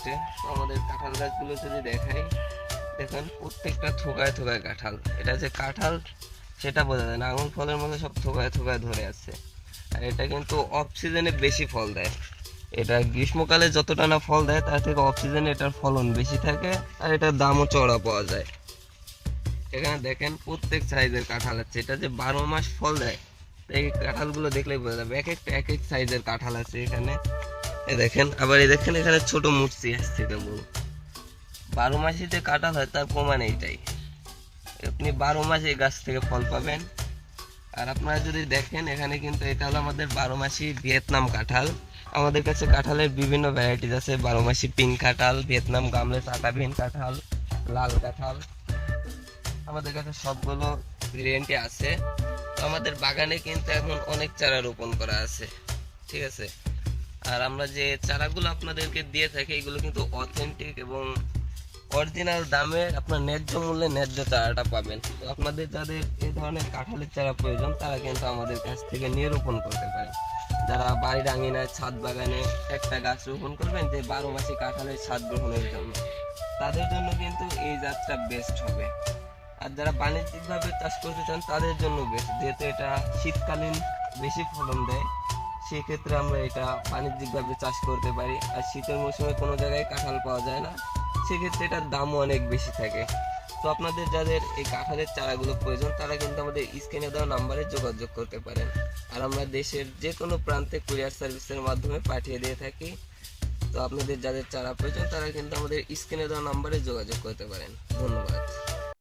হচ্ছে। তো আমাদের কাঁঠাল গাছগুলো যদি দেখাই, দেখেন প্রত্যেকটা থোকায় থোকায় কাঁঠাল। এটা যে কাঁঠাল সেটা বোঝা যায় না, আঙুর ফলের মধ্যে সব থোকায় থোকায় ধরে আছে। আর এটা কিন্তু অফ সিজনে বেশি ফল দেয়। এটা গ্রীষ্মকালে যতটা না ফল দেয় তার থেকে অফ সিজনে এটার ফলন বেশি থাকে, আর এটার দামও চড়া পাওয়া যায়। এখানে দেখেন প্রত্যেক সাইজের কাঁঠাল আছে, এটা যে 12 মাস ফল দেয় এই কাঁঠালগুলো দেখলেই বোঝা যাবে। এক একটা এক এক সাইজের কাঁঠাল আছে এখানে। এ দেখেন, আবার এই দেখেন এখানে ছোট মুচি আসছে কেবল। 12 মাসই যে কাঁঠাল হয় তার প্রমাণ এইটাই। আপনি 12 মাস এই গাছ থেকে ফল পাবেন। আর আপনারা যদি দেখেন এখানে কিন্তু এটা হলো আমাদের 12 মাসি ভিয়েতনাম কাঁঠাল। আমাদের কাছে কাঁঠালের বিভিন্ন ভ্যারাইটিস আছে, 12 মাসি পিঙ্ক কাঁঠাল, ভিয়েতনাম গামলে চাকাবিন কাঁঠাল, লাল কাঁঠাল। আমাদের কাছে সবগুলো ভেরিয়েন্টই আছে। তো আমাদের বাগানে কিন্তু এখন অনেক চারা রোপণ করা আছে, ঠিক আছে। আর আমরা যে চারাগুলো আপনাদেরকে দিয়ে থাকি এগুলো কিন্তু অথেন্টিক এবং অরিজিনাল দামে আপনার ন্যায্য মূল্যে ন্যায্য চারাটা পাবেন। তো আপনাদের যাদের এই ধরনের কাঁঠালের চারা প্রয়োজন তারা কিন্তু আমাদের কাছ থেকে নিয়ে রোপণ করতে পারেন। যারা বাড়ির আঙিনায় ছাদ বাগানে একটা গাছ রোপণ করবেন যে 12 মাসি কাঁঠালের স্বাদ গ্রহণের জন্য, তাদের জন্য কিন্তু এই জাতটা বেস্ট হবে। আর যারা বাণিজ্যিকভাবে চাষ করতে চান তাদের জন্য বেস্ট, যেহেতু এটা শীতকালীন বেশি ফলন দেয়। সেক্ষেত্রে আমরা এটা বাণিজ্যিকভাবে চাষ করতে পারি। আর শীতের মৌসুমে কোনো জায়গায় কাঁঠাল পাওয়া যায় না, সেক্ষেত্রে এটার দামও অনেক বেশি থাকে। তো আপনাদের যাদের এই কাঁঠালের চারাগুলো প্রয়োজন তারা কিন্তু আমাদের স্ক্রিনে দেওয়া নাম্বারে যোগাযোগ করতে পারেন। আর আমরা দেশের যে কোনো প্রান্তে কুরিয়ার সার্ভিসের মাধ্যমে পাঠিয়ে দিয়ে থাকি। তো আপনাদের যাদের চারা প্রয়োজন তারা কিন্তু আমাদের স্ক্রিনে দেওয়া নাম্বারে যোগাযোগ করতে পারেন। ধন্যবাদ।